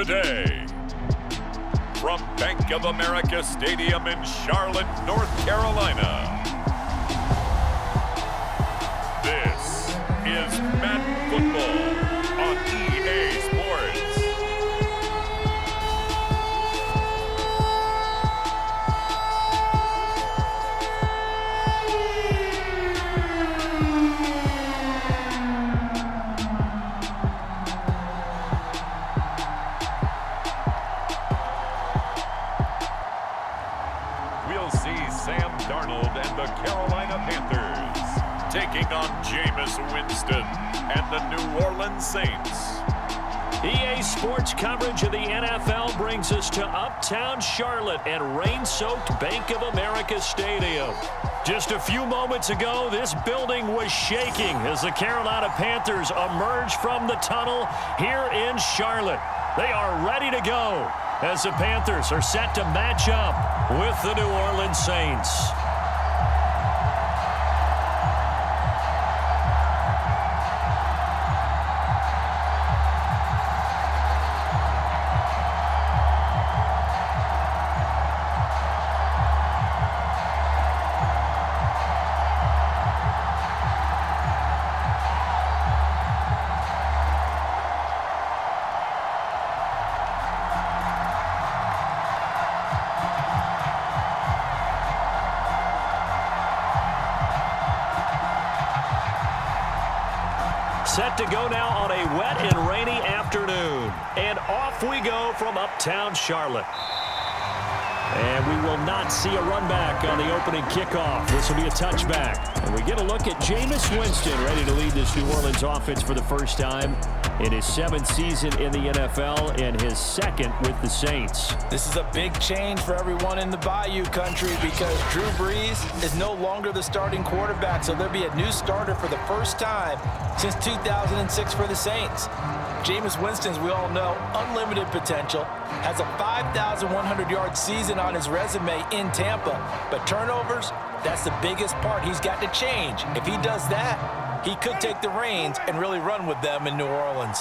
today. From Bank of America Stadium in Charlotte, North Carolina, this is Madden Football on EA Sports. We'll see Sam Darnold and the Carolina Panthers taking on Jameis Winston and the New Orleans Saints. EA Sports coverage of the NFL brings us to uptown Charlotte and rain-soaked Bank of America Stadium. Just a few moments ago, this building was shaking as the Carolina Panthers emerged from the tunnel here in Charlotte. They are ready to go as the Panthers are set to match up with the New Orleans Saints. Set to go now on a wet and rainy afternoon. And off we go from uptown Charlotte. And we will not see a run back on the opening kickoff. This will be a touchback. And we get a look at Jameis Winston ready to lead this New Orleans offense for the first time in his 7th season in the NFL and his 2nd with the Saints. This is a big change for everyone in the Bayou country because Drew Brees is no longer the starting quarterback, so there'll be a new starter for the first time since 2006 for the Saints. Jameis Winston, as we all know, unlimited potential, has a 5,100-yard season on his resume in Tampa, but turnovers, that's the biggest part he's got to change. If he does that, he could take the reins and really run with them in New Orleans.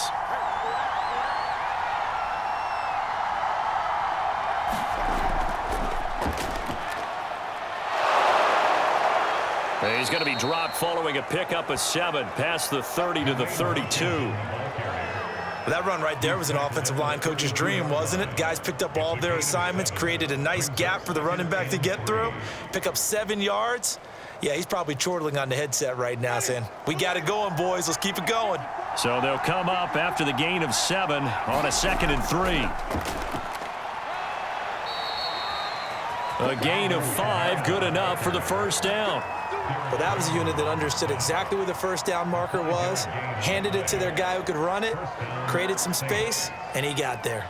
He's going to be dropped following a pickup of 7 past the 30 to the 32. Well, that run right there was an offensive line coach's dream, wasn't it? Guys picked up all of their assignments, created a nice gap for the running back to get through, pick up 7 yards. Yeah, he's probably chortling on the headset right now saying, we got it going, boys. Let's keep it going. So they'll come up after the gain of 7 on a 2nd and 3. A gain of 5, good enough for the first down. Well, that was a unit that understood exactly where the first down marker was, handed it to their guy who could run it, created some space, and he got there.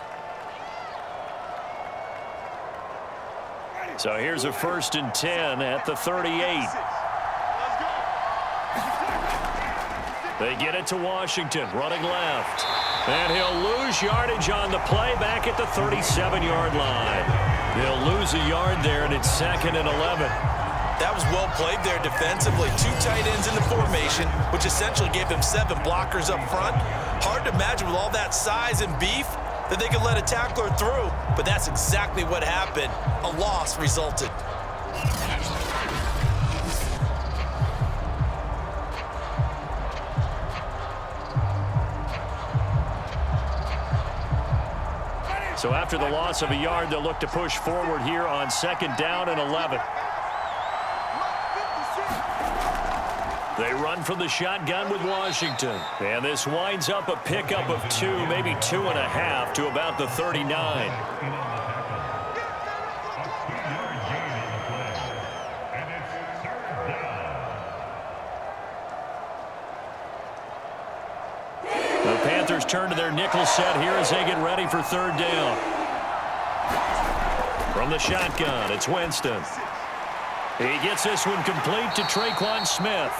So here's a 1st and 10 at the 38. They get it to Washington, running left. And he'll lose yardage on the play back at the 37-yard line. They'll lose a yard there, and it's 2nd and 11. That was well played there defensively. 2 tight ends in the formation, which essentially gave them 7 blockers up front. Hard to imagine with all that size and beef that they could let a tackler through, but that's exactly what happened. A loss resulted. So after the loss of a yard, they'll look to push forward here on 2nd down and 11. They run from the shotgun with Washington. And this winds up a pickup of 2, maybe 2.5 to about the 39. The Panthers turn to their nickel set here as they get ready for 3rd down. From the shotgun, it's Winston. He gets this one complete to Traquan Smith.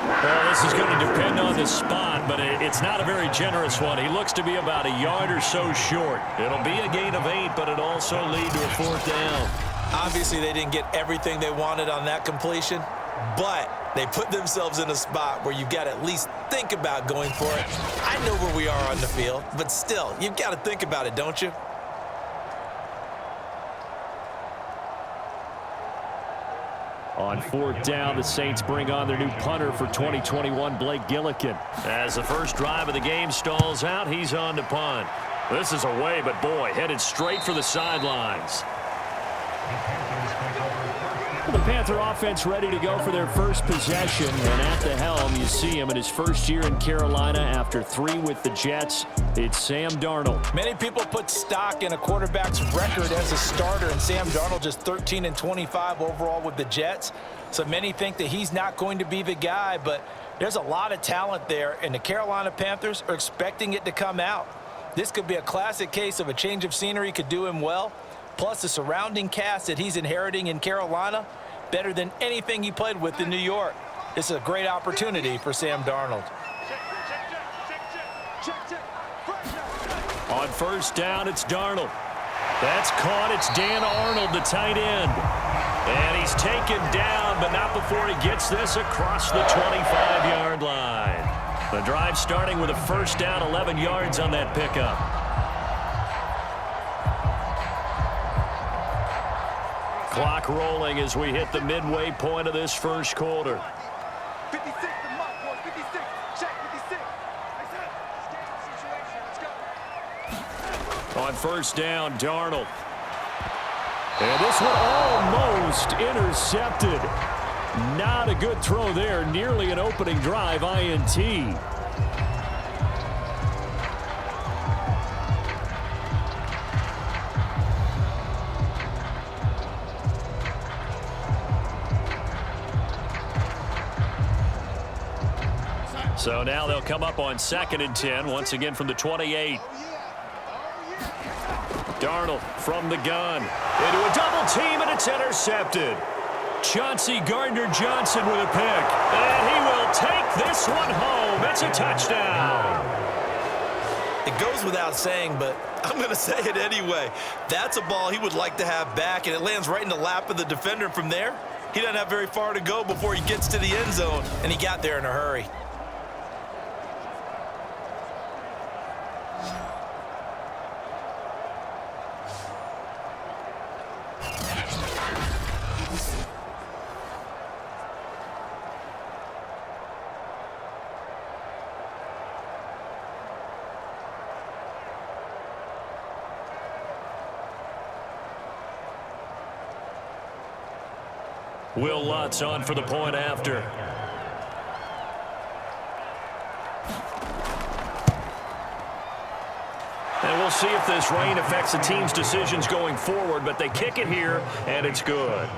Well, this is going to depend on the spot, but it's not a very generous one. He looks to be about a yard or so short. It'll be a gain of 8, but it also lead to a 4th down. Obviously, they didn't get everything they wanted on that completion, but they put themselves in a spot where you've got to at least think about going for it. I know where we are on the field, but still, you've got to think about it, don't you? On fourth down, the Saints bring on their new punter for 2021, Blake Gillikin. As the first drive of the game stalls out, he's on to punt. This is away, but boy, headed straight for the sidelines. The Panther offense ready to go for their first possession, and at the helm, you see him in his first year in Carolina after 3 with the Jets. It's Sam Darnold. Many people put stock in a quarterback's record as a starter, and Sam Darnold just 13-25 overall with the Jets. So many think that he's not going to be the guy, but there's a lot of talent there, and the Carolina Panthers are expecting it to come out. This could be a classic case of a change of scenery could do him well, plus the surrounding cast that he's inheriting in Carolina, better than anything he played with in New York. This is a great opportunity for Sam Darnold. On first down, it's Darnold. That's caught. It's Dan Arnold, the tight end. And he's taken down, but not before he gets this across the 25-yard line. The drive starting with a first down, 11 yards on that pickup. Clock rolling as we hit the midway point of this first quarter. 56, the mark, boys. 56. Check 56. Let's go. On first down, Darnold. And this one almost intercepted. Not a good throw there. Nearly an opening drive INT. So now they'll come up on 2nd and 10, once again from the 28. Darnold from the gun. Into a double team, and it's intercepted. Chauncey Gardner-Johnson with a pick. And he will take this one home. It's a touchdown. It goes without saying, but I'm going to say it anyway. That's a ball he would like to have back, and it lands right in the lap of the defender. From there, he doesn't have very far to go before he gets to the end zone, and he got there in a hurry. Will Lutz on for the point after. And we'll see if this rain affects the team's decisions going forward, but they kick it here, and it's good.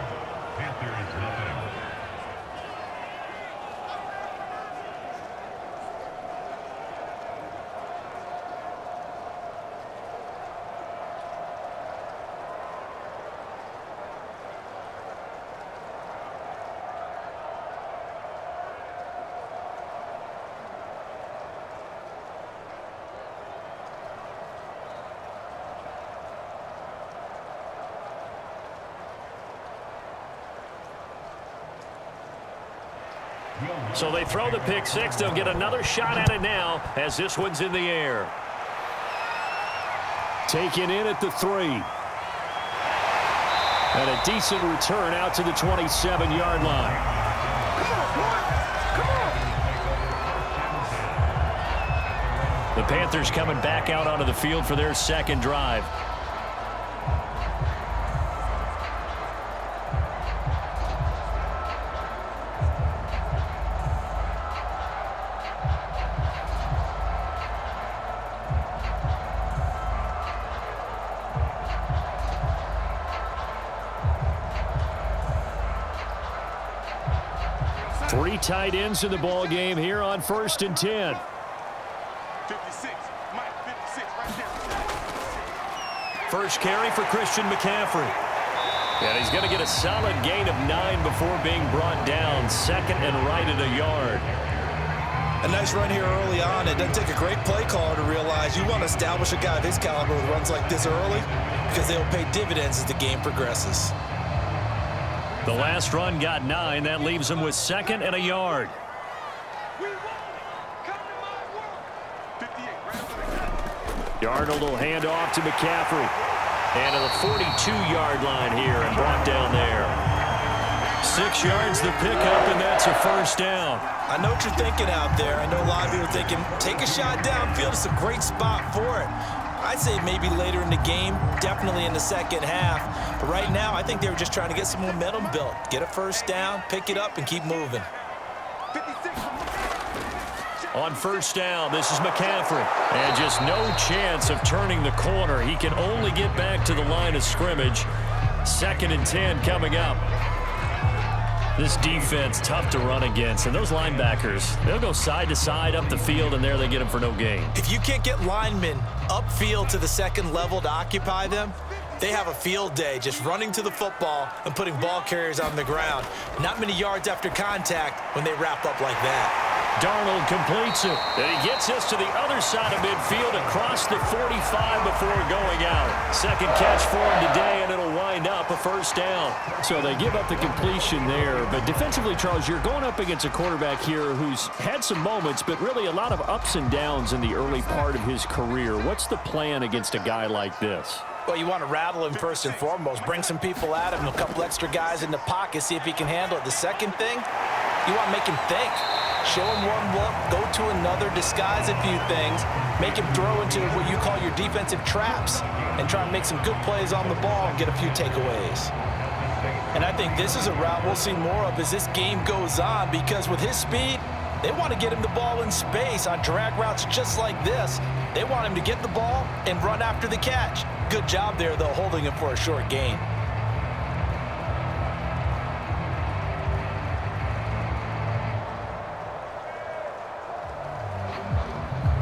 So they throw the pick six. They'll get another shot at it now as this one's in the air. Taken in at the 3. And a decent return out to the 27-yard line. The Panthers coming back out onto the field for their second drive. Three tight ends in the ball game here on 1st and 10. 56, Mike, 56, right there. First carry for Christian McCaffrey. And he's going to get a solid gain of 9 before being brought down. 2nd and right at a yard. A nice run here early on. It doesn't take a great play caller to realize you want to establish a guy of his caliber with runs like this early because they'll pay dividends as the game progresses. The last run got 9. That leaves him with 2nd and a yard. Darnold will hand off to McCaffrey. And to the 42-yard line here and brought down there. 6 yards the pickup, and that's a first down. I know what you're thinking out there. I know a lot of people are thinking, take a shot downfield. It's a great spot for it. I'd say maybe later in the game, definitely in the second half. But right now, I think they were just trying to get some momentum built. Get a first down, pick it up, and keep moving. On first down, this is McCaffrey. And just no chance of turning the corner. He can only get back to the line of scrimmage. 2nd and 10 coming up. This defense, tough to run against. And those linebackers, they'll go side to side up the field, and there they get them for no gain. If you can't get linemen upfield to the second level to occupy them, they have a field day just running to the football and putting ball carriers on the ground. Not many yards after contact when they wrap up like that. Darnold completes it. And he gets us to the other side of midfield across the 45 before going out. 2nd catch for him today, and it'll wind up a first down. So they give up the completion there. But defensively, Charles, you're going up against a quarterback here who's had some moments, but really a lot of ups and downs in the early part of his career. What's the plan against a guy like this? Well, you want to rattle him first and foremost. Bring some people at him, a couple extra guys in the pocket, see if he can handle it. The second thing, you want to make him think. Show him one look, go to another, disguise a few things, make him throw into what you call your defensive traps, and try and make some good plays on the ball and get a few takeaways. And I think this is a route we'll see more of as this game goes on, because with his speed, they want to get him the ball in space on drag routes just like this. They want him to get the ball and run after the catch. Good job there, though, holding him for a short gain.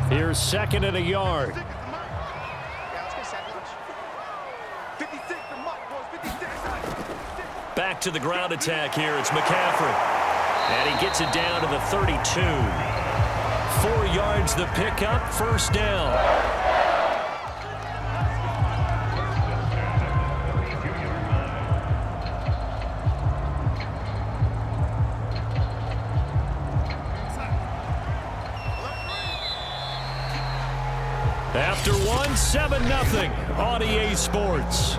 Here's 2nd and a yard. Back to the ground attack here. It's McCaffrey. And he gets it down to the 32. 4 yards the pickup, first down. After 1, 7-0 on EA Sports.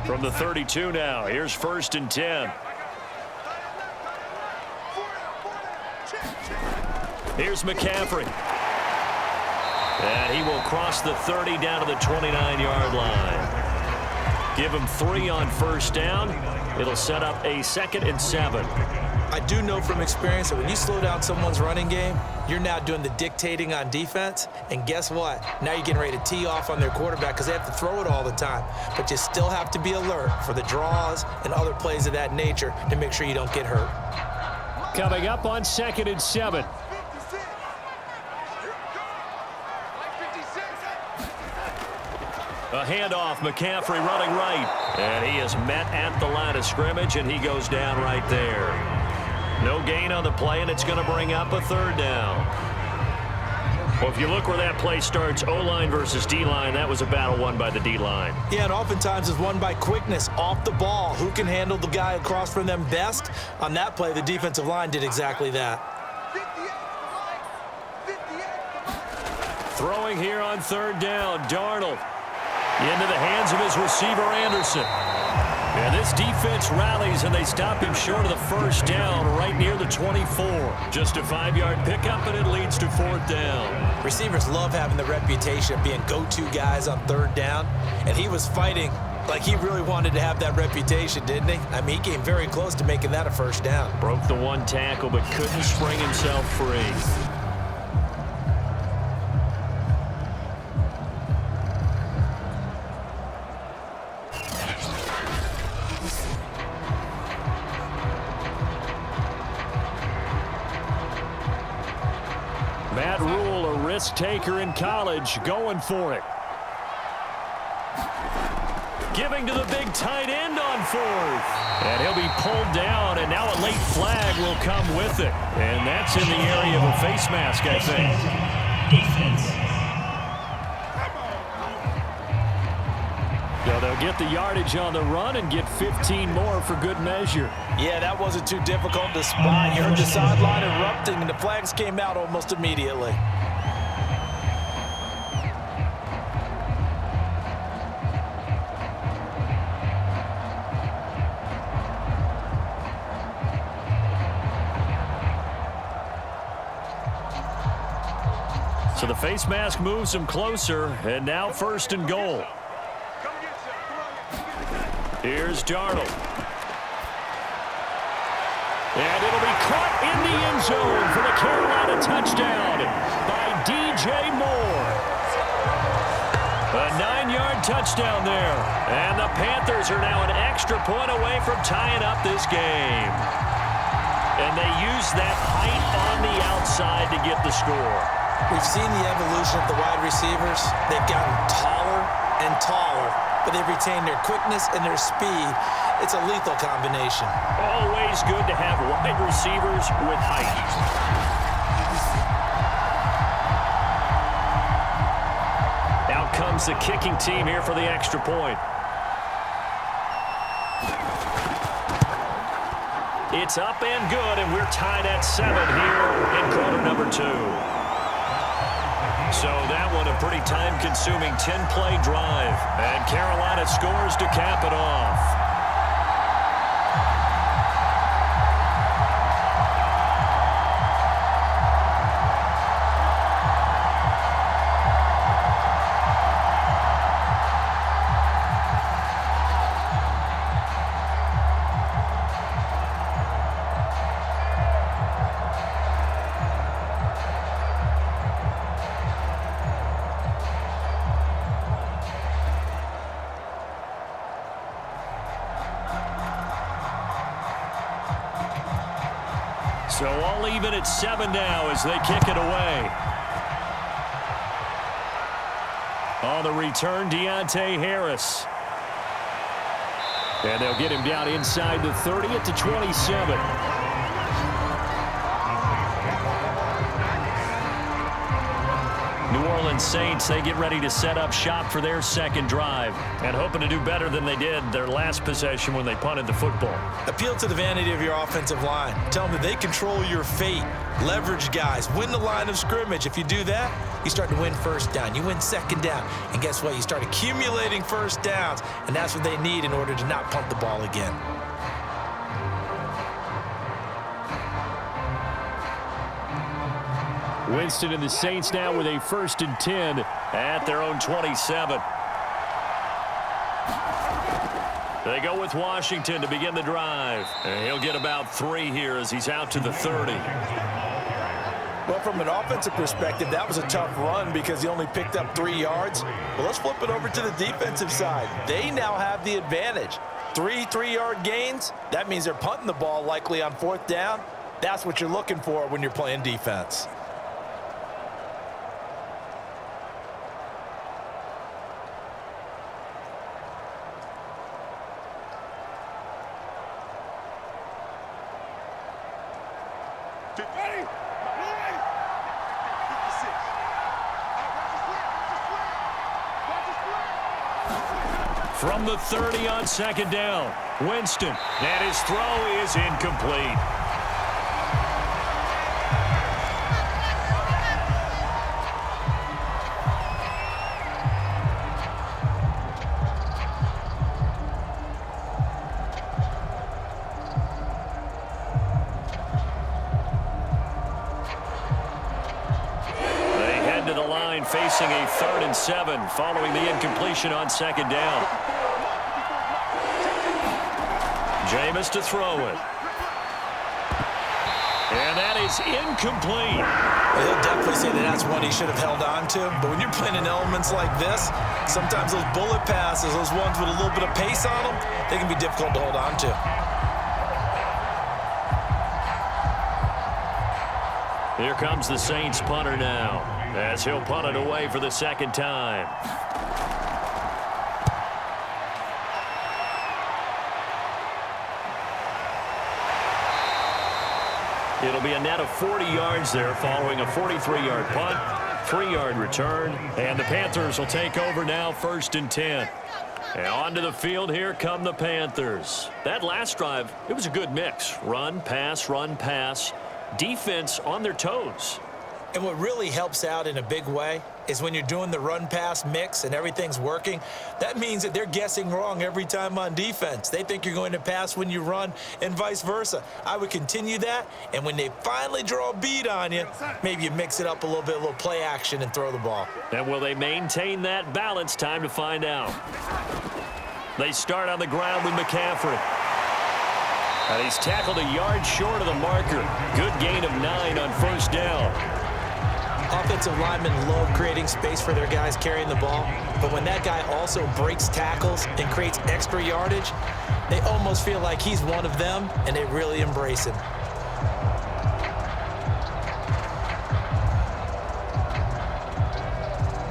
From the 32 now, here's 1st and 10. Here's McCaffrey. And he will cross the 30 down to the 29-yard line. Give him 3 on first down. It'll set up a 2nd and 7. I do know from experience that when you slow down someone's running game, you're now doing the dictating on defense. And guess what? Now you're getting ready to tee off on their quarterback because they have to throw it all the time. But you still have to be alert for the draws and other plays of that nature to make sure you don't get hurt. Coming up on 2nd and 7. A handoff, McCaffrey running right. And he is met at the line of scrimmage, and he goes down right there. No gain on the play, and it's going to bring up a 3rd down. Well, if you look where that play starts, O-line versus D-line, that was a battle won by the D-line. Yeah, and oftentimes it's won by quickness, off the ball. Who can handle the guy across from them best? On that play, the defensive line did exactly that. Throwing here on 3rd down, Darnold. Into the hands of his receiver, Anderson. And this defense rallies, and they stop him short of the first down right near the 24. Just a 5-yard pickup, and it leads to 4th down. Receivers love having the reputation of being go-to guys on 3rd down, and he was fighting like he really wanted to have that reputation, didn't he? I mean, he came very close to making that a first down. Broke the 1 tackle, but couldn't spring himself free. risk taker in college, going for it. Giving to the big tight end on fourth. And he'll be pulled down, and now a late flag will come with it. And that's in the area of a face mask, I think. Defense. So they'll get the yardage on the run and get 15 more for good measure. Yeah, that wasn't too difficult to spot. You heard the sideline erupting, and the flags came out almost immediately. So the face mask moves them closer, and now 1st and goal. Here's Darnold. And it'll be caught in the end zone for the Carolina touchdown by DJ Moore. A 9-yard touchdown there. And the Panthers are now an extra point away from tying up this game. And they use that height on the outside to get the score. We've seen the evolution of the wide receivers. They've gotten taller and taller, but they've retained their quickness and their speed. It's a lethal combination. Always good to have wide receivers with height. Out comes the kicking team here for the extra point. It's up and good, and we're tied at 7 here in quarter number 2. So that one a pretty time-consuming 10-play drive. And Carolina scores to cap it off. So all even at 7 now as they kick it away. On the return, Deontay Harris. And they'll get him down inside the 30 at the 27. New Orleans Saints, they get ready to set up shop for their second drive and hoping to do better than they did their last possession when they punted the football. Appeal to the vanity of your offensive line. Tell them that they control your fate. Leverage guys. Win the line of scrimmage. If you do that, you start to win first down. You win second down. And guess what? You start accumulating first downs, and that's what they need in order to not punt the ball again. Winston and the Saints now with a 1st and 10 at their own 27. They go with Washington to begin the drive. And he'll get about 3 here as he's out to the 30. Well, from an offensive perspective, that was a tough run because he only picked up 3 yards. Well, let's flip it over to the defensive side. They now have the advantage. 3 3-yard gains. That means they're punting the ball likely on 4th down. That's what you're looking for when you're playing defense. From the 30 on 2nd down, Winston, and his throw is incomplete. Facing a 3rd and 7 following the incompletion on 2nd down. Jameis to throw it. And that is incomplete. Well, he'll definitely say that that's one he should have held on to. But when you're playing in elements like this, sometimes those bullet passes, those ones with a little bit of pace on them, they can be difficult to hold on to. Here comes the Saints punter now. as he'll punt it away for the second time. It'll be a net of 40 yards there following a 43-yard punt, 3-yard return, and the Panthers will take over now 1st and 10. And onto the field here come the Panthers. That last drive, it was a good mix. Run, pass, defense on their toes. And what really helps out in a big way is when you're doing the run-pass mix and everything's working, that means that they're guessing wrong every time on defense. They think you're going to pass when you run and vice versa. I would continue that, and when they finally draw a bead on you, maybe you mix it up a little bit, a little play action and throw the ball. And will they maintain that balance? Time to find out. They start on the ground with McCaffrey. And he's tackled a yard short of the marker. Good gain of 9 on 1st down. Offensive linemen love creating space for their guys carrying the ball, but when that guy also breaks tackles and creates extra yardage, they almost feel like he's one of them, and they really embrace him.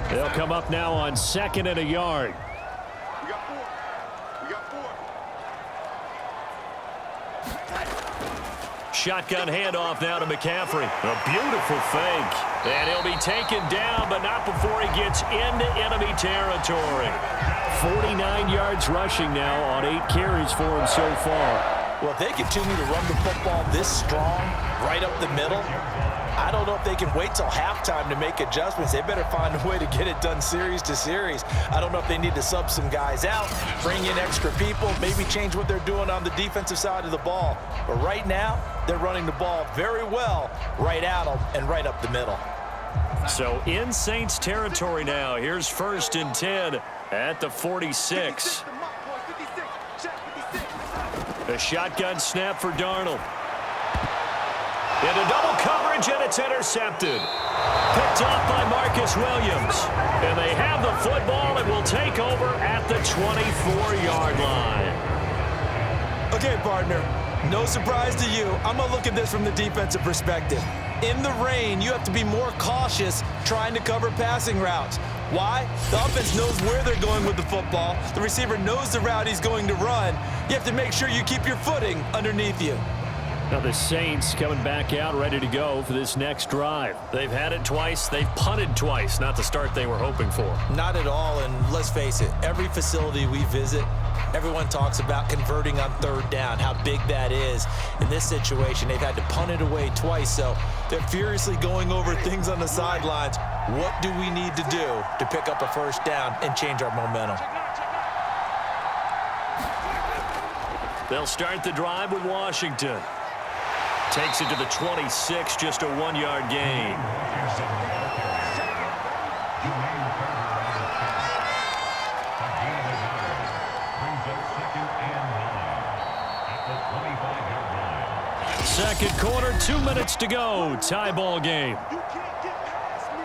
They'll come up now on 2nd and a yard. We got 4. We got 4. Shotgun handoff now to McCaffrey. A beautiful fake. And he'll be taken down, but not before he gets into enemy territory. 49 yards rushing now on 8 carries for him so far. Well, if they continue to run the football this strong, right up the middle, I don't know if they can wait till halftime to make adjustments. They better find a way to get it done series to series. I don't know if they need to sub some guys out, bring in extra people, maybe change what they're doing on the defensive side of the ball. But right now, they're running the ball very well right at them and right up the middle. So in Saints territory now. Here's 1st and 10 at the 46. A shotgun snap for Darnold. Into double coverage, and it's intercepted. Picked off by Marcus Williams. And they have the football and will take over at the 24-yard line. Okay, partner, no surprise to you. I'm going to look at this from the defensive perspective. In the rain, you have to be more cautious trying to cover passing routes. Why? The offense knows where they're going with the football. The receiver knows the route he's going to run. You have to make sure you keep your footing underneath you. Now the Saints coming back out ready to go for this next drive. They've had it twice. They've punted twice. Not the start they were hoping for. Not at all, and let's face it, every facility we visit, everyone talks about converting on 3rd down, how big that is. In this situation, they've had to punt it away twice, so they're furiously going over things on the sidelines. What do we need to do to pick up a 1st down and change our momentum? They'll start the drive with Washington. Takes it to the 26, just a 1-yard gain. Second quarter, 2 minutes to go. Tie ball game. You can't get past me.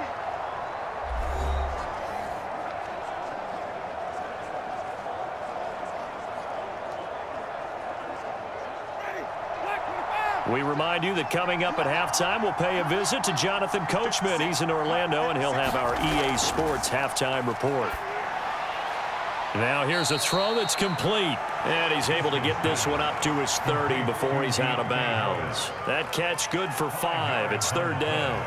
We remind you that coming up at halftime, we'll pay a visit to Jonathan Coachman. He's in Orlando, and he'll have our EA Sports halftime report. Now here's a throw that's complete. And he's able to get this one up to his 30 before he's out of bounds. That catch good for 5. It's 3rd down.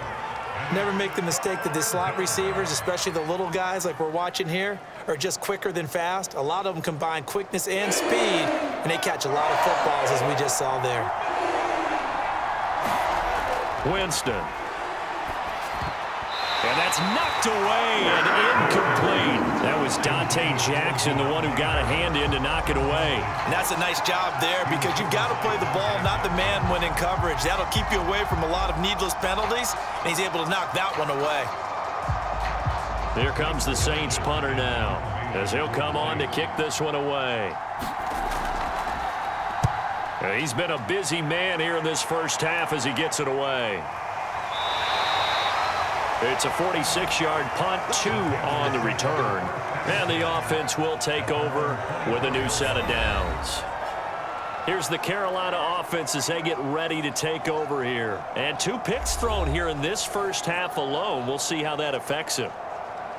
Never make the mistake that the slot receivers, especially the little guys like we're watching here, are just quicker than fast. A lot of them combine quickness and speed, and they catch a lot of footballs, as we just saw there. Winston. And that's knocked away and incomplete. That was Dante Jackson, the one who got a hand in to knock it away. And that's a nice job there because you've got to play the ball, not the man when in coverage. That'll keep you away from a lot of needless penalties, and he's able to knock that one away. Here comes the Saints punter now, as he'll come on to kick this one away. He's been a busy man here in this first half as he gets it away. It's a 46-yard punt, 2 on the return. And the offense will take over with a new set of downs. Here's the Carolina offense as they get ready to take over here. And 2 picks thrown here in this first half alone. We'll see how that affects him.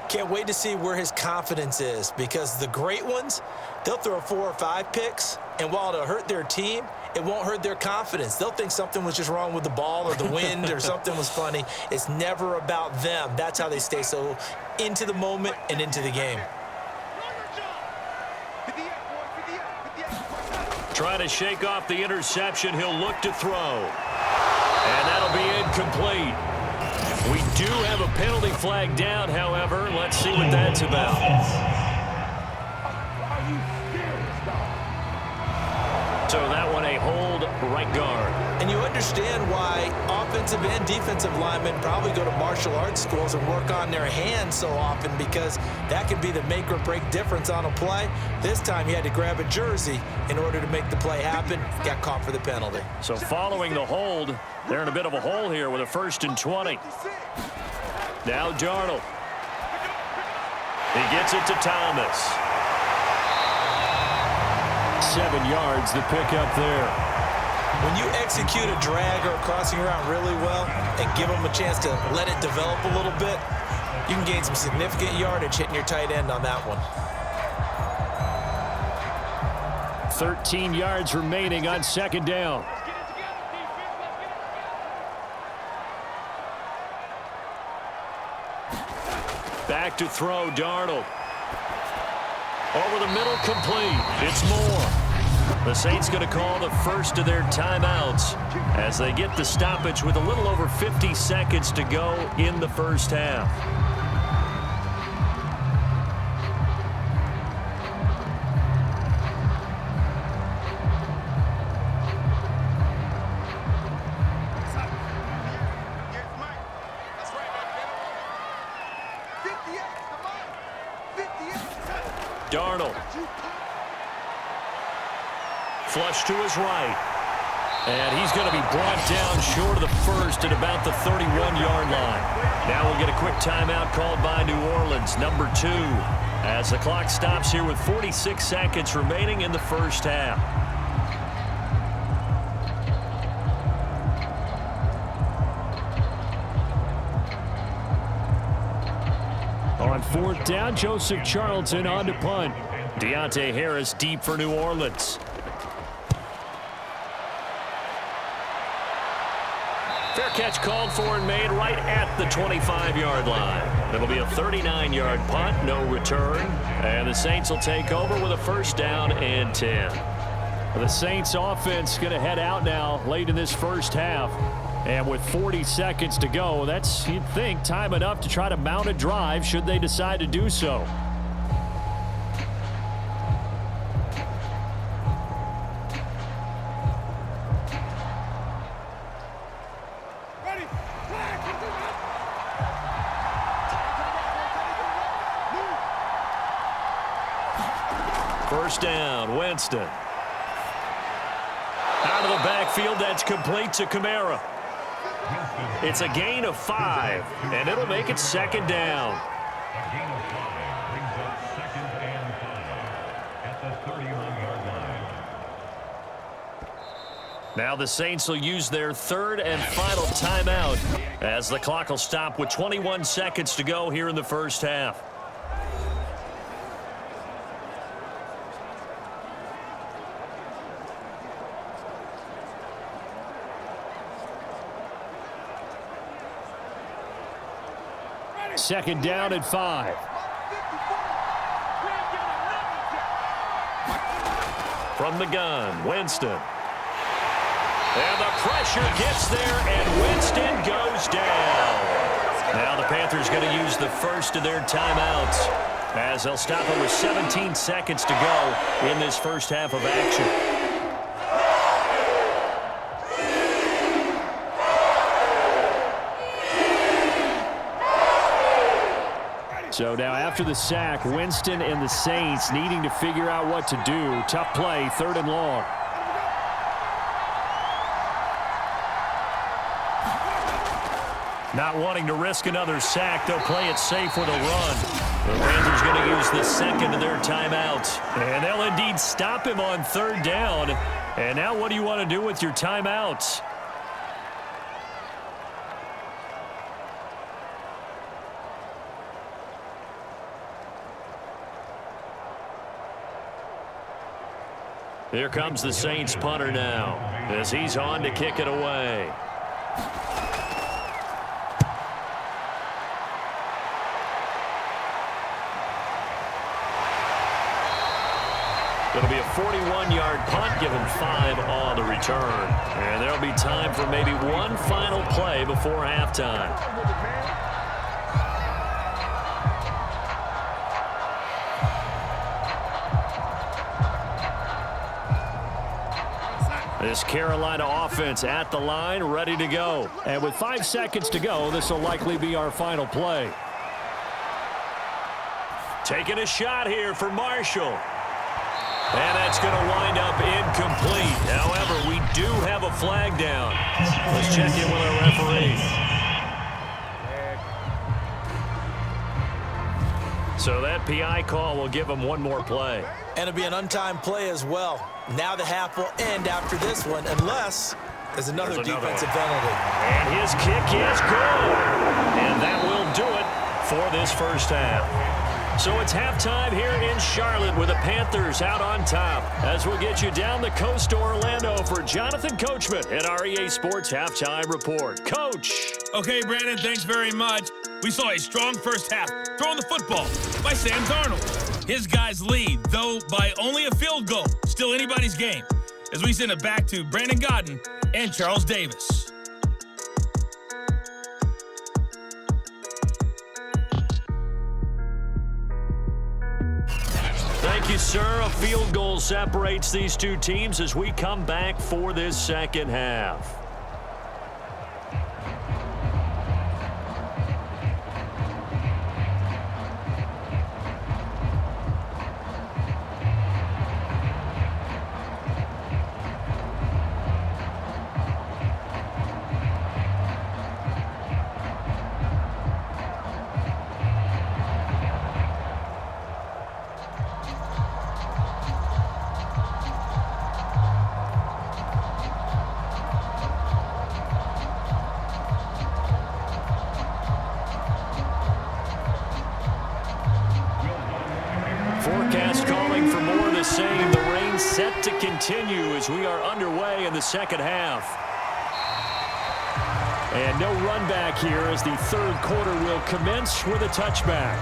Can't wait to see where his confidence is, because the great ones, they'll throw 4 or 5 picks, and while it'll hurt their team, it won't hurt their confidence. They'll think something was just wrong with the ball or the wind or something was funny. It's never about them. That's how they stay so into the moment and into the game. Trying to shake off the interception. He'll look to throw. And that'll be incomplete. We do have a penalty flag down, however. Let's see what that's about. So that one a hold right guard. And you understand why offensive and defensive linemen probably go to martial arts schools and work on their hands so often, because that can be the make or break difference on a play. This time he had to grab a jersey in order to make the play happen. Got caught for the penalty. So following the hold, they're in a bit of a hole here with a 1st and 20. Now Darnold. He gets it to Thomas. 7 yards, the pickup there. When you execute a drag or a crossing route really well and give them a chance to let it develop a little bit, you can gain some significant yardage hitting your tight end on that one. 13 yards remaining on 2nd down. Back to throw, Darnold. Over the middle, complete. It's more. The Saints going to call the first of their timeouts as they get the stoppage with a little over 50 seconds to go in the first half. Darnold. Flush to his right. And he's going to be brought down short of the first at about the 31-yard line. Now we'll get a quick timeout called by New Orleans, number 2, as the clock stops here with 46 seconds remaining in the first half. On 4th down, Joseph Charlton on to punt. Deontay Harris deep for New Orleans. Fair catch called for and made right at the 25-yard line. It'll be a 39-yard punt, no return. And the Saints will take over with a 1st down and 10. The Saints offense going to head out now late in this first half. And with 40 seconds to go, that's, you'd think, time enough to try to mount a drive should they decide to do so. First down, Winston. Out of the backfield, that's complete to Kamara. It's a gain of 5, and it'll make it 2nd down. A gain of 5 brings up 2nd and 5 at the 31-yard line. Now the Saints will use their 3rd and final timeout as the clock will stop with 21 seconds to go here in the first half. Second down and 5. From the gun, Winston. And the pressure gets there, and Winston goes down. Now the Panthers going to use the first of their timeouts as they'll stop it with 17 seconds to go in this first half of action. So now after the sack, Winston and the Saints needing to figure out what to do. Tough play, 3rd and long. Not wanting to risk another sack, they'll play it safe with a run. The Panthers going to use the 2nd of their timeouts. And they'll indeed stop him on 3rd down And now what do you want to do with your timeouts? Here comes the Saints punter now as he's on to kick it away. It'll be a 41-yard punt, give him 5 on the return. And there'll be time for maybe one final play before halftime. This Carolina offense at the line, ready to go. And with 5 seconds to go, this will likely be our final play. Taking a shot here for Marshall. And that's going to wind up incomplete. However, we do have a flag down. Let's check in with our referee. So that PI call will give him one more play. And it'll be an untimed play as well. Now the half will end after this one, unless there's another defensive penalty. And his kick is good. And that will do it for this first half. So it's halftime here in Charlotte with the Panthers out on top. As we'll get you down the coast to Orlando for Jonathan Coachman at our EA Sports Halftime Report. Coach. Okay, Brandon, thanks very much. We saw a strong first half throwing the football by Sam Darnold. His guys lead, though by only a field goal. Still anybody's game. As we send it back to Brandon Godden and Charles Davis. Thank you, sir. A field goal separates these two teams as we come back for this second half. Forecast calling for more of the same. The rain set to continue as we are underway in the second half. And no run back here as the third quarter will commence with a touchback.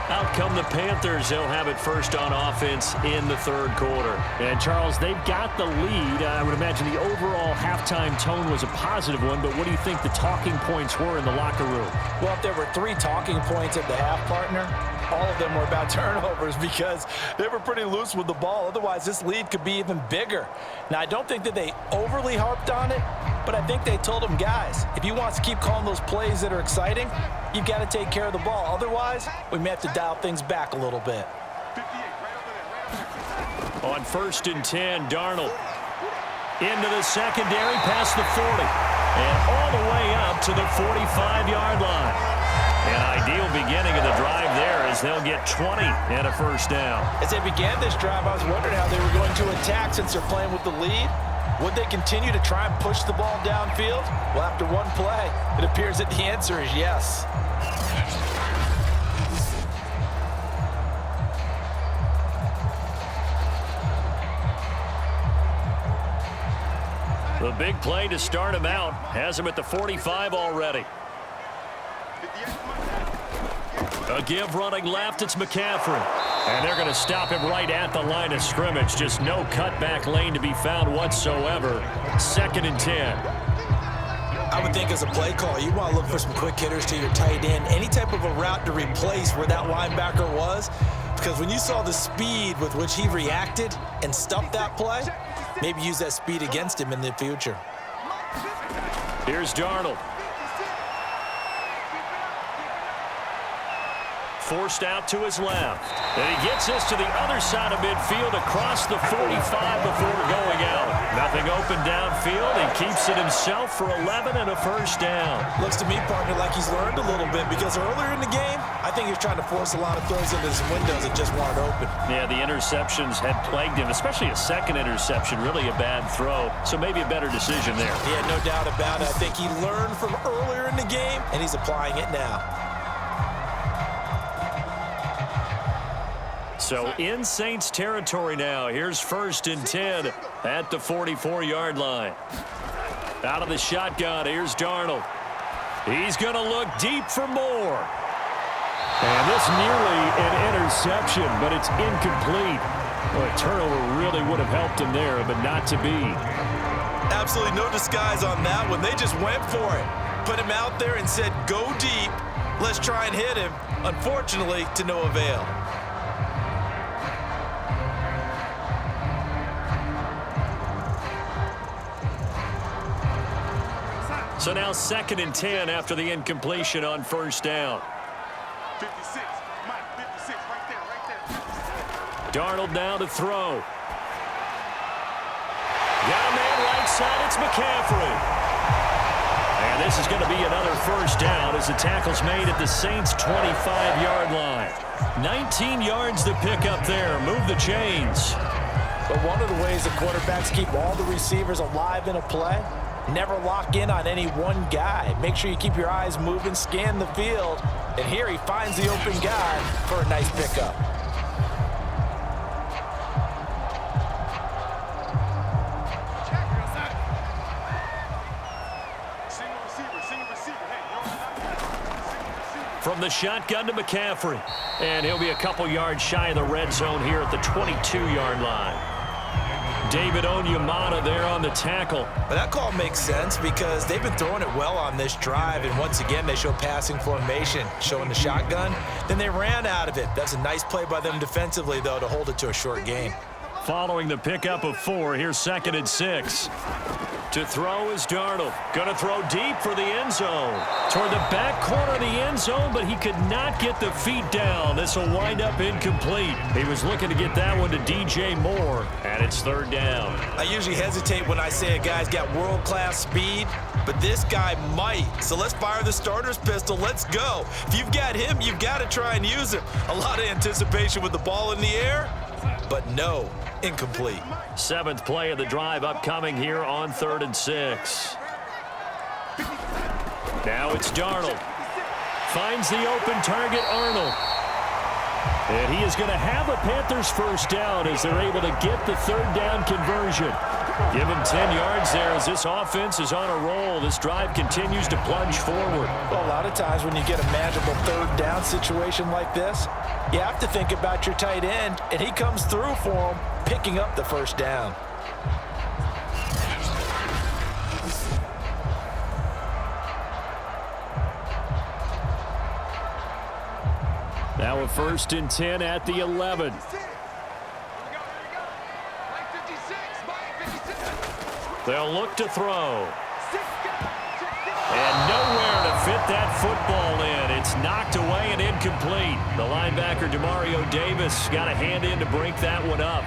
Out come the Panthers. They'll have it first on offense in the third quarter. And, Charles, they've got the lead. I would imagine the overall halftime tone was a positive one, but what do you think the talking points were in the locker room? Well, if there were 3 talking points at the half, partner, all of them were about turnovers because they were pretty loose with the ball. Otherwise, this lead could be even bigger. Now, I don't think that they overly harped on it, but I think they told them, guys, if you want to keep calling those plays that are exciting, you've got to take care of the ball. Otherwise, we may have to dial things back a little bit. On 1st and 10, Darnold into the secondary past the 40 and all the way up to the 45-yard line. An ideal beginning of the drive there as they'll get 20 and a first down. As they began this drive, I was wondering how they were going to attack since they're playing with the lead. Would they continue to try and push the ball downfield? Well, after one play, it appears that the answer is yes. The big play to start him out has him at the 45 already. A give running left, it's McCaffrey. And they're going to stop him right at the line of scrimmage. Just no cutback lane to be found whatsoever. 2nd and 10. I would think as a play call, you want to look for some quick hitters to your tight end. Any type of a route to replace where that linebacker was. Because when you saw the speed with which he reacted and stuffed that play, maybe use that speed against him in the future. Here's Darnold. Forced out to his left. And he gets us to the other side of midfield across the 45 before going out. Nothing open downfield. field. He keeps it himself for 11 and a first down. Looks to me, partner, like he's learned a little bit because earlier in the game, I think he was trying to force a lot of throws into his windows that just weren't open. Yeah, the interceptions had plagued him, especially a second interception, really a bad throw. So maybe a better decision there. Yeah, no doubt about it. I think he learned from earlier in the game, and he's applying it now. So in Saints territory now. Here's 1st and 10 at the 44-yard line. Out of the shotgun, here's Darnold. He's going to look deep for more. And this nearly an interception, but it's incomplete. Well, a turnover really would have helped him there, but not to be. Absolutely no disguise on that one. They just went for it. Put him out there and said, go deep. Let's try and hit him. Unfortunately, to no avail. So now 2nd and 10 after the incompletion on 1st down. 56, Mike, 56, right there. Darnold now to throw. Got a man right side, it's McCaffrey. And this is going to be another first down as the tackle's made at the Saints' 25-yard line. 19 yards to pick up there. Move the chains. But one of the ways the quarterbacks keep all the receivers alive in a play, never lock in on any one guy. Make sure you keep your eyes moving, scan the field. And here he finds the open guy for a nice pickup. From the shotgun to McCaffrey. And he'll be a couple yards shy of the red zone here at the 22-yard line. David Onyemata there on the tackle. But that call makes sense because they've been throwing it well on this drive, and once again they show passing formation, showing the shotgun. Then they ran out of it. That's a nice play by them defensively, though, to hold it to a short game. Following the pickup of 4, here's 2nd and 6. To throw is Darnold. Going to throw deep for the end zone. Toward the back corner of the end zone, but he could not get the feet down. This will wind up incomplete. He was looking to get that one to DJ Moore, and it's 3rd down. I usually hesitate when I say a guy's got world-class speed, but this guy might. So let's fire the starter's pistol. Let's go. If you've got him, you've got to try and use him. A lot of anticipation with the ball in the air, but no, incomplete. 7th play of the drive upcoming here on 3rd and 6. Now it's Darnold. Finds the open target, Arnold. And he is going to have a Panthers first down as they're able to get the 3rd down conversion. Give him 10 yards there as this offense is on a roll. This drive continues to plunge forward. Well, a lot of times when you get a manageable 3rd down situation like this, you have to think about your tight end, and he comes through for him, picking up the first down. Now a 1st and 10 at the 11. They'll look to throw. And nowhere to fit that football in. It's knocked away and incomplete. The linebacker, Demario Davis, got a hand in to break that one up.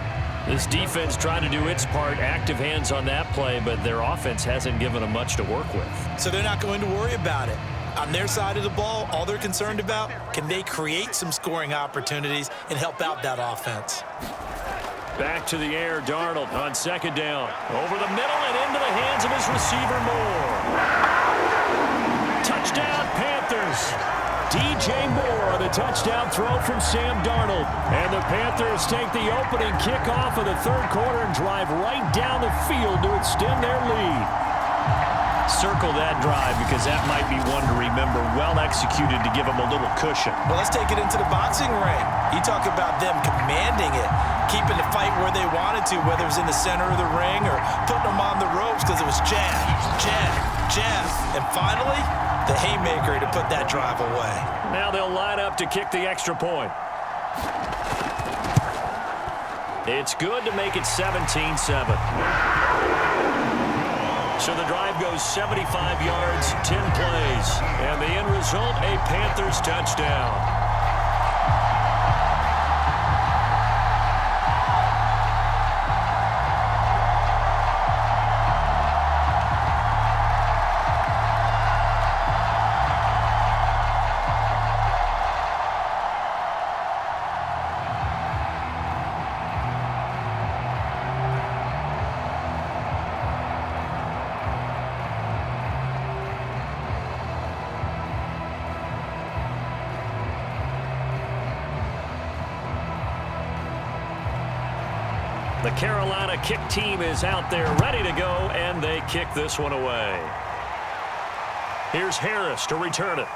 This defense tried to do its part, active hands on that play, but their offense hasn't given them much to work with. So they're not going to worry about it. On their side of the ball, all they're concerned about, can they create some scoring opportunities and help out that offense? Back to the air, Darnold on 2nd down. Over the middle and into the hands of his receiver, Moore. Touchdown, Panthers. DJ Moore on the touchdown throw from Sam Darnold. And the Panthers take the opening kickoff of the 3rd quarter and drive right down the field to extend their lead. Circle that drive because that might be one to remember. Well executed to give them a little cushion. Well, let's take it into the boxing ring. You talk about them commanding it, keeping the fight where they wanted to, whether it was in the center of the ring or putting them on the ropes because it was jab, jab, jab. And finally, the haymaker to put that drive away. Now they'll line up to kick the extra point. It's good to make it 17-7. So the drive goes 75 yards, 10 plays. And the end result, a Panthers touchdown. Carolina kick team is out there ready to go, and they kick this one away. Here's Harris to return it.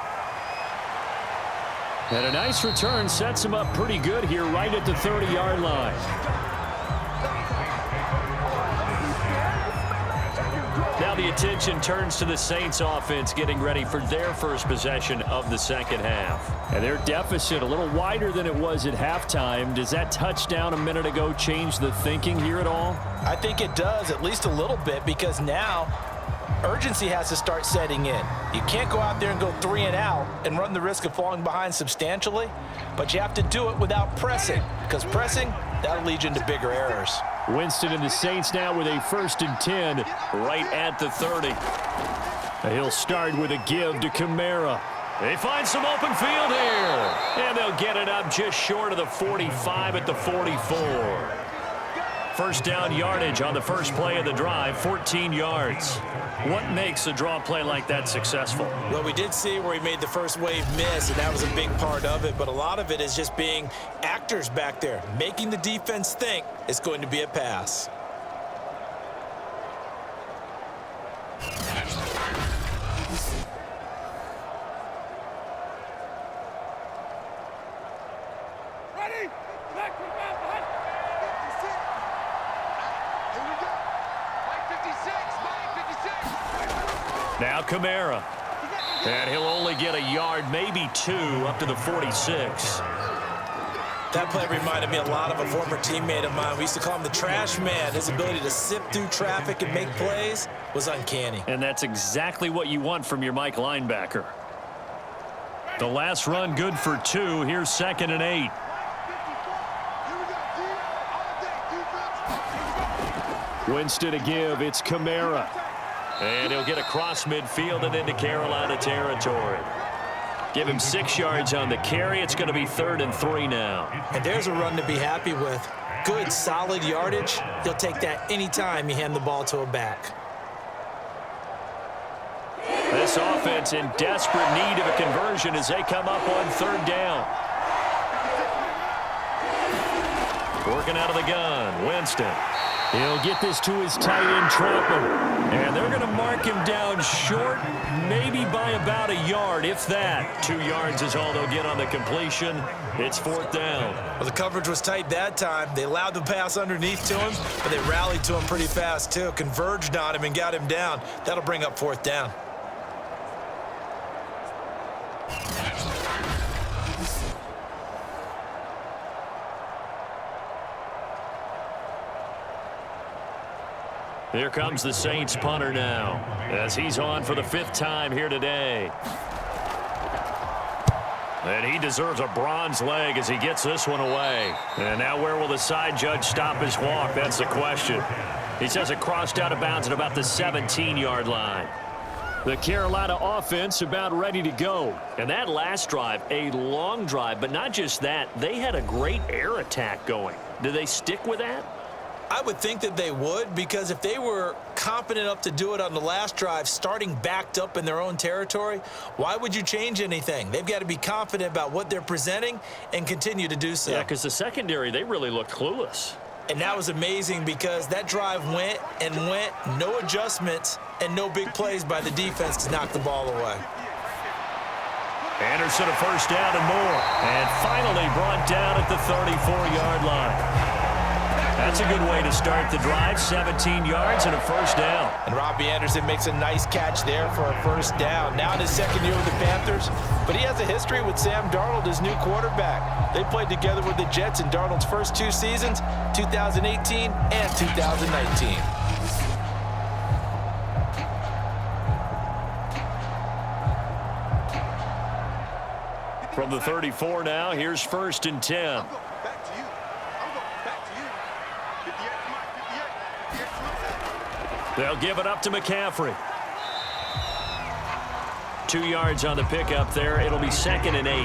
And a nice return sets him up pretty good here right at the 30-yard line. Now the attention turns to the Saints offense getting ready for their first possession of the second half. And their deficit a little wider than it was at halftime. Does that touchdown a minute ago change the thinking here at all? I think it does, at least a little bit, because now urgency has to start setting in. You can't go out there and go 3 and out and run the risk of falling behind substantially, but you have to do it without pressing, because pressing, that'll lead you into bigger errors. Winston and the Saints now with a 1st and 10 right at the 30. He'll start with a give to Kamara. They find some open field here, and they'll get it up just short of the 45 at the 44. First down yardage on the first play of the drive, 14 yards. What makes a draw play like that successful? Well, we did see where he made the first wave miss, and that was a big part of it, but a lot of it is just being actors back there, making the defense think it's going to be a pass. Ready? Back, behind. 56. Here we go. Mike 56. Now Kamara. And he'll only get a yard, maybe 2, up to the 46. That play reminded me a lot of a former teammate of mine. We used to call him the trash man. His ability to sift through traffic and make plays was uncanny. And that's exactly what you want from your Mike linebacker. The last run good for 2. Here's 2nd and 8. Winston to give. It's Kamara. And he'll get across midfield and into Carolina territory. Give him 6 yards on the carry. It's going to be 3rd and 3 now. And there's a run to be happy with. Good, solid yardage. He'll take that anytime you hand the ball to a back. This offense in desperate need of a conversion as they come up on 3rd down. Working out of the gun, Winston. He'll get this to his tight end, Troutman. And they're going to mark him down short, maybe by about a yard, if that. 2 yards is all they'll get on the completion. It's 4th down. Well, the coverage was tight that time. They allowed the pass underneath to him, but they rallied to him pretty fast, too. Converged on him and got him down. That'll bring up 4th down. Here comes the Saints punter now, as he's on for the 5th time here today. And he deserves a bronze leg as he gets this one away. And now where will the side judge stop his walk? That's the question. He says it crossed out of bounds at about the 17-yard line. The Carolina offense about ready to go. And that last drive, a long drive, but not just that. They had a great air attack going. Do they stick with that? I would think that they would, because if they were confident enough to do it on the last drive, starting backed up in their own territory, why would you change anything? They've got to be confident about what they're presenting and continue to do so. Yeah, because the secondary, they really looked clueless. And that was amazing because that drive went and went, no adjustments and no big plays by the defense to knock the ball away. Anderson a 1st down and more. And finally brought down at the 34-yard line. That's a good way to start the drive. 17 yards and a 1st down. And Robby Anderson makes a nice catch there for a 1st down. Now in his 2nd year with the Panthers, but he has a history with Sam Darnold, his new quarterback. They played together with the Jets in Darnold's first 2 seasons, 2018 and 2019. From the 34 now, here's 1st and 10. They'll give it up to McCaffrey. 2 yards on the pickup there. It'll be 2nd and 8.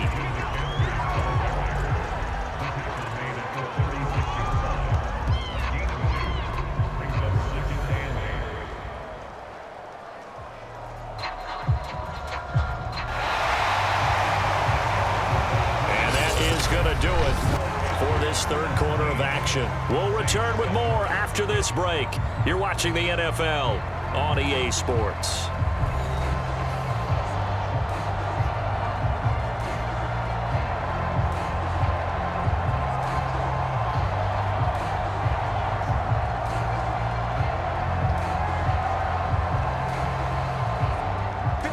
And that is going to do it for this 3rd quarter of of action. We'll return with more after this break. You're watching the NFL on EA Sports.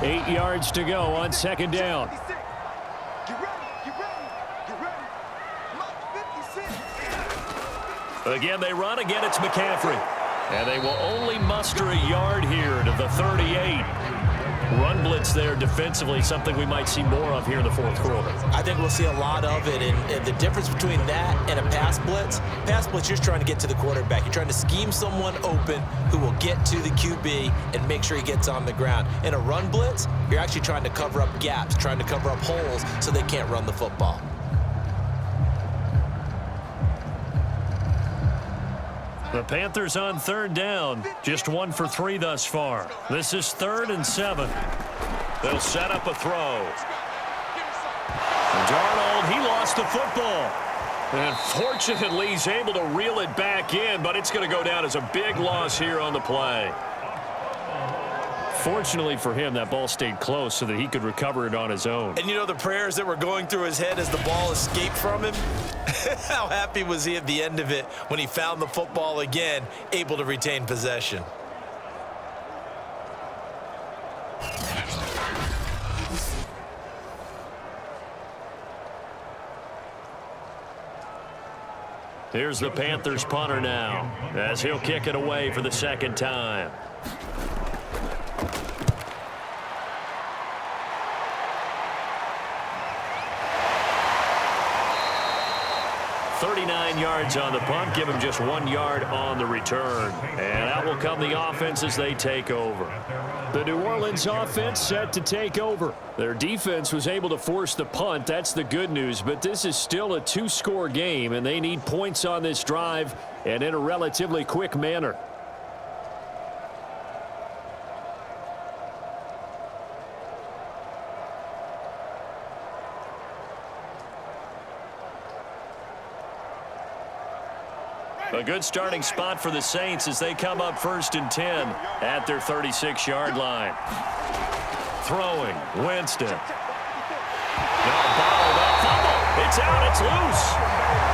Eight yards to go on second down. Again, they run. Again, it's McCaffrey. And they will only muster a yard here to the 38. Run blitz there defensively, something we might see more of here in the fourth quarter. I think we'll see a lot of it, and the difference between that and a pass blitz, you're just trying to get to the quarterback. You're trying to scheme someone open who will get to the QB and make sure he gets on the ground. In a run blitz, you're actually trying to cover up gaps, trying to cover up holes so they can't run the football. The Panthers on third down, just 1 for 3 thus far. This is 3rd and 7. They'll set up a throw. Darnold, he lost the football. And fortunately, he's able to reel it back in, but it's going to go down as a big loss here on the play. Fortunately for him, that ball stayed close so that he could recover it on his own. And you know the prayers that were going through his head as the ball escaped from him? How happy was he at the end of it when he found the football again, able to retain possession? Here's the Panthers punter now, as he'll kick it away for the second time. 39 yards on the punt, give him just 1 yard on the return. And out will come the offense as they take over. The New Orleans offense set to take over. Their defense was able to force the punt. That's the good news. But this is still a 2-score game, and they need points on this drive and in a relatively quick manner. A good starting spot for the Saints as they come up 1st and 10 at their 36-yard line. Throwing, Winston. Now bottle that fumble. It's out, it's loose.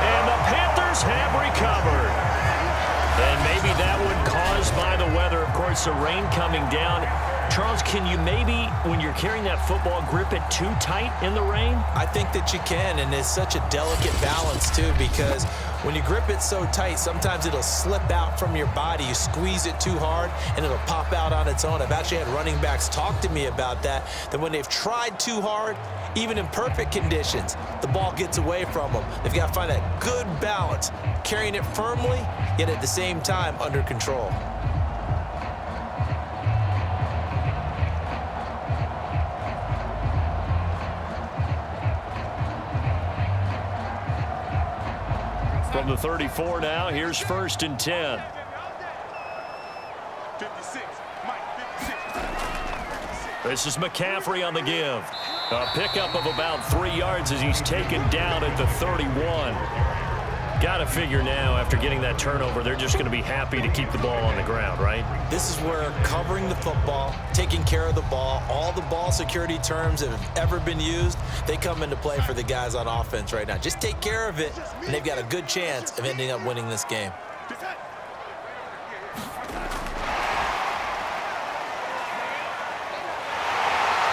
And the Panthers have recovered. And maybe that one caused by the weather. Of course, the rain coming down. Charles, can you maybe, when you're carrying that football, grip it too tight in the rain? I think that you can, and it's such a delicate balance, too, because when you grip it so tight, sometimes it'll slip out from your body. You squeeze it too hard, and it'll pop out on its own. I've actually had running backs talk to me about that when they've tried too hard, even in perfect conditions, the ball gets away from them. They've got to find that good balance, carrying it firmly, yet at the same time under control. From the 34 now, here's 1st and 10. 56. This is McCaffrey on the give. A pickup of about 3 yards as he's taken down at the 31. Got to figure now, after getting that turnover, they're just going to be happy to keep the ball on the ground, right? This is where covering the football, taking care of the ball, all the ball security terms that have ever been used, they come into play for the guys on offense right now. Just take care of it, and they've got a good chance of ending up winning this game.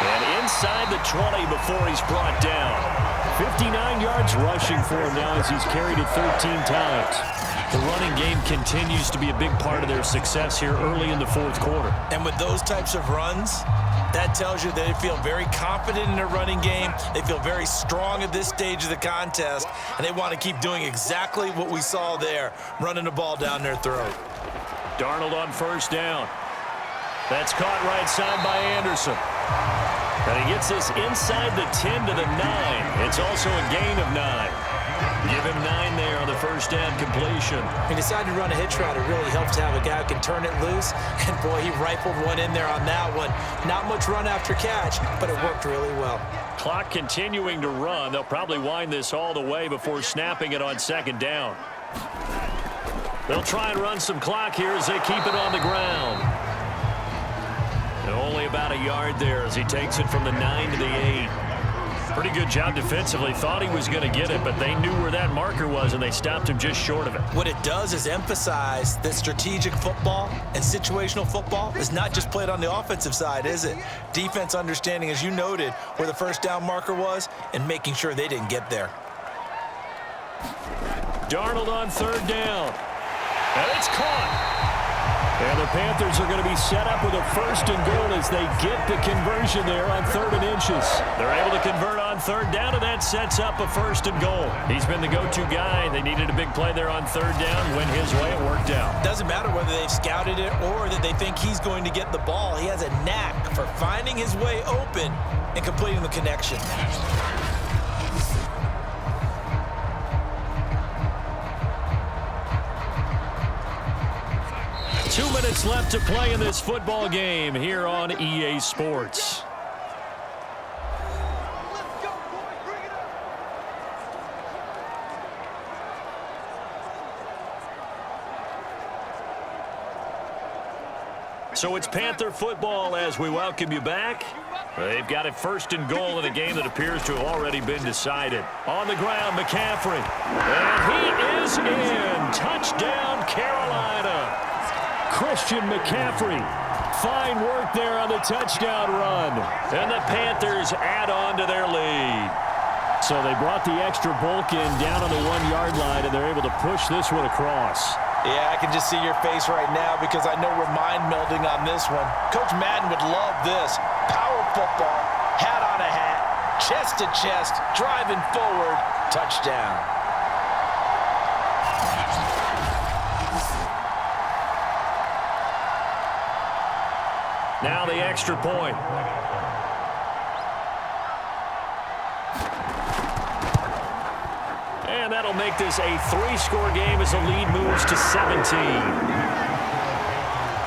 And inside the 20 before he's brought down. 59 yards rushing for him now as he's carried it 13 times. The running game continues to be a big part of their success here early in the fourth quarter. And with those types of runs, that tells you they feel very confident in their running game. They feel very strong at this stage of the contest, and they want to keep doing exactly what we saw there, running the ball down their throat. Darnold on 1st down. That's caught right side by Anderson. And he gets this inside the 10 to the 9. It's also a gain of 9. Give him 9 there on the 1st down completion. He decided to run a hitch route. It really helps to have a guy who can turn it loose. And, boy, he rifled one in there on that one. Not much run after catch, but it worked really well. Clock continuing to run. They'll probably wind this all the way before snapping it on 2nd down. They'll try and run some clock here as they keep it on the ground. And only about a yard there as he takes it from the 9 to the 8. Pretty good job defensively. Thought he was going to get it, but they knew where that marker was, and they stopped him just short of it. What it does is emphasize that strategic football and situational football is not just played on the offensive side, is it? Defense understanding, as you noted, where the first down marker was and making sure they didn't get there. Darnold on 3rd down. And it's caught. And the Panthers are going to be set up with a 1st and goal as they get the conversion there on 3rd and inches. They're able to convert on 3rd down, and that sets up a 1st and goal. He's been the go-to guy. They needed a big play there on 3rd down. Went his way. It worked out. Doesn't matter whether they've scouted it or that they think he's going to get the ball. He has a knack for finding his way open and completing the connection. 2 minutes left to play in this football game here on EA Sports. Let's go, boys. Bring it up. So it's Panther football as we welcome you back. They've got it 1st and goal in a game that appears to have already been decided. On the ground, McCaffrey. And he is in. Touchdown, Carolina. Christian McCaffrey. Fine work there on the touchdown run. And the Panthers add on to their lead. So they brought the extra bulk in down on the 1-yard line, and they're able to push this one across. Yeah, I can just see your face right now because I know we're mind melding on this one. Coach Madden would love this. Power football, hat on a hat, chest to chest, driving forward, touchdown. Now the extra point. And that'll make this a 3-score game as the lead moves to 17.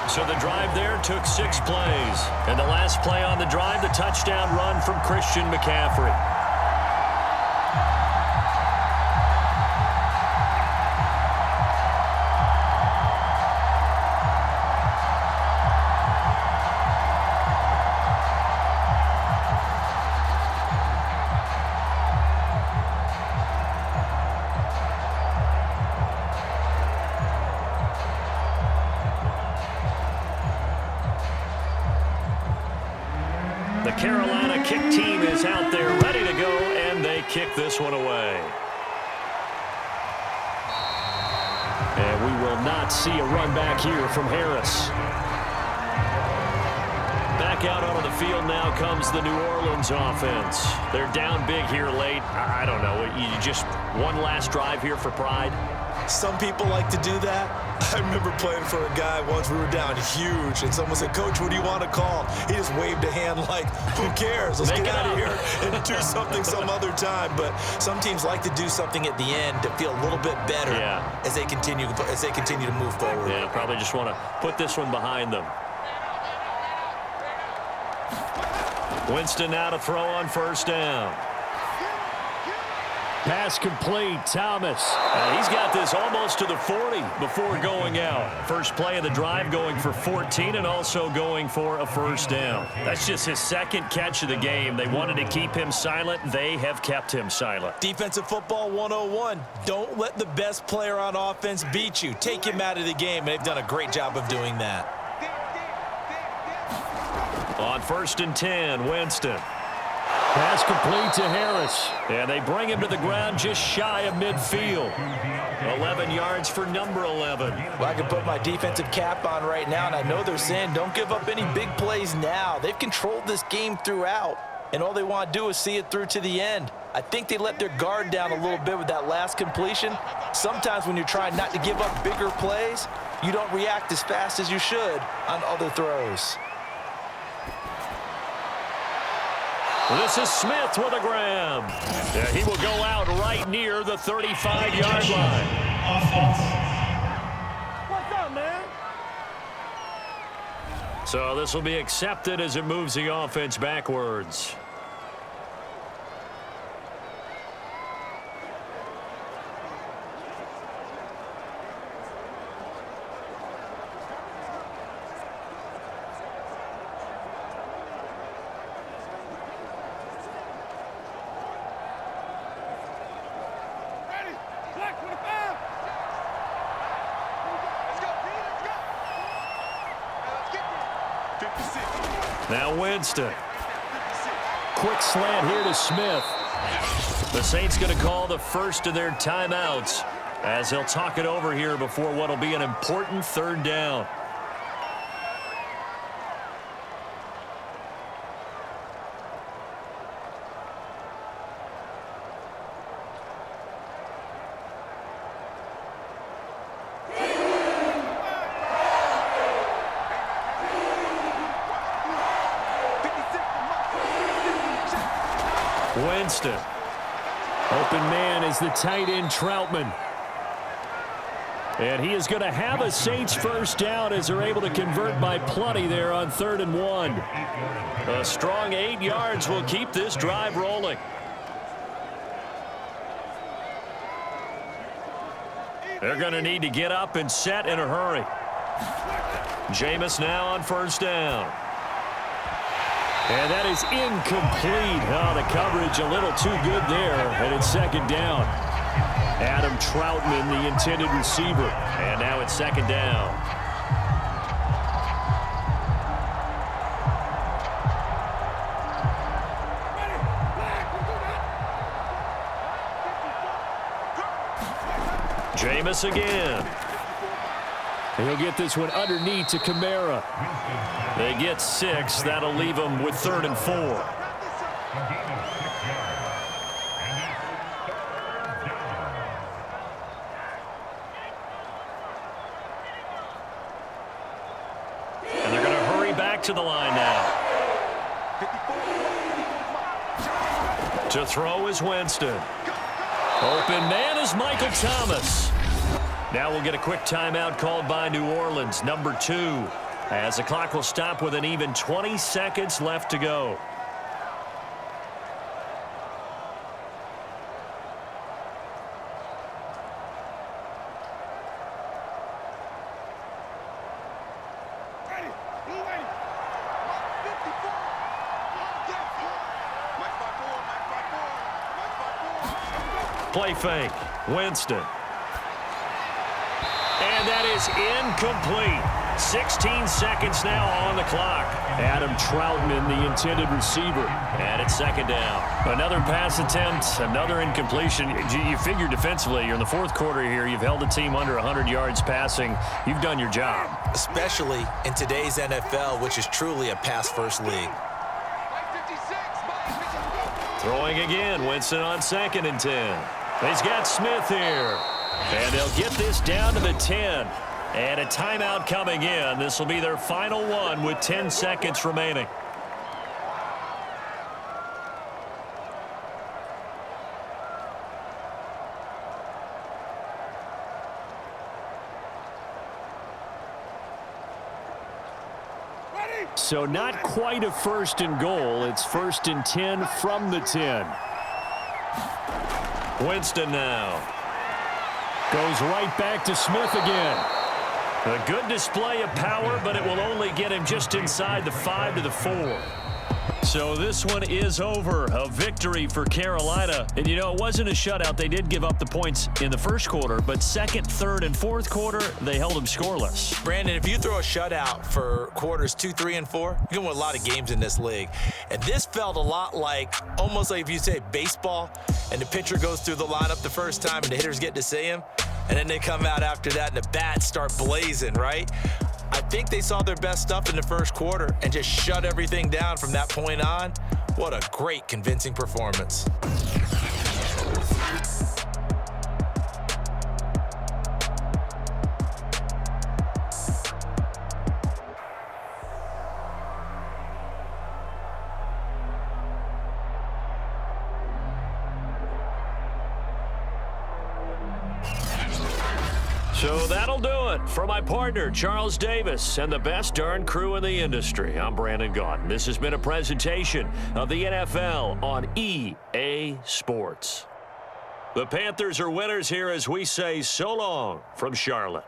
So the drive there took 6 plays. And the last play on the drive, the touchdown run from Christian McCaffrey. The Carolina kick team is out there ready to go, and they kick this one away. And we will not see a run back here from Harris. Back out onto the field now comes the New Orleans offense. They're down big here late. I don't know. You just one last drive here for pride. Some people like to do that. I remember playing for a guy once. We were down huge, and someone said, "Coach, what do you want to call?" He just waved a hand like, "Who cares? Let's get out of here and do something some other time." But some teams like to do something at the end to feel a little bit better as they continue to move forward. Yeah, probably just want to put this one behind them. Winston now to throw on 1st down. Pass complete, Thomas. He's got this almost to the 40 before going out. First play of the drive going for 14 and also going for a 1st down. That's just his 2nd catch of the game. They wanted to keep him silent. They have kept him silent. Defensive football 101. Don't let the best player on offense beat you. Take him out of the game, and they've done a great job of doing that. On 1st and 10, Winston. Pass complete to Harris. And they bring him to the ground just shy of midfield. 11 yards for number 11. Well, I can put my defensive cap on right now, and I know they're saying don't give up any big plays now. They've controlled this game throughout, and all they want to do is see it through to the end. I think they let their guard down a little bit with that last completion. Sometimes when you're trying not to give up bigger plays, you don't react as fast as you should on other throws. This is Smith with a grab. Yeah, he will go out right near the 35-yard line. What's up, man? So this will be accepted as it moves the offense backwards. Now Winston. Quick slant here to Smith. The Saints going to call the first of their timeouts as they'll talk it over here before what will be an important third down. Winston. Open man is the tight end Troutman. And he is going to have a Saints first down as they're able to convert by plenty there on 3rd and 1. A strong 8 yards will keep this drive rolling. They're going to need to get up and set in a hurry. Jameis now on first down. And that is incomplete. Oh, the coverage a little too good there, and it's second down. Adam Troutman, the intended receiver. And now it's second down. Jameis again. He'll get this one underneath to Kamara. They get 6. That'll leave them with 3rd and 4. And they're going to hurry back to the line now. To throw is Winston. Open man is Michael Thomas. Now we'll get a quick timeout called by New Orleans, number 2, as the clock will stop with an even 20 seconds left to go. Play fake. Winston. And that is incomplete. 16 seconds now on the clock. Adam Troutman, the intended receiver. And it's second down. Another pass attempt, another incompletion. You figure defensively, you're in the 4th quarter here. You've held a team under 100 yards passing. You've done your job. Especially in today's NFL, which is truly a pass-first league. Throwing again. Winston on 2nd and 10. He's got Smith here. And they'll get this down to the 10. And a timeout coming in. This will be their final one with 10 seconds remaining. So not quite a 1st and goal. It's 1st and 10 from the 10. Winston now. Goes right back to Smith again. A good display of power, but it will only get him just inside the 5 to the 4. So this one is over. A victory for Carolina. And, you know, it wasn't a shutout. They did give up the points in the 1st quarter, but 2nd, 3rd, and 4th quarter, they held them scoreless. Brandon, if you throw a shutout for quarters 2, 3, and 4, you can win a lot of games in this league. And this felt a lot like, almost like if you say baseball, and the pitcher goes through the lineup the first time and the hitters get to see him, and then they come out after that and the bats start blazing, right? I think they saw their best stuff in the 1st quarter and just shut everything down from that point on. What a great, convincing performance. So that'll do it. For my partner, Charles Davis, and the best darn crew in the industry, I'm Brandon Gaudin. This has been a presentation of the NFL on EA Sports. The Panthers are winners here as we say so long from Charlotte.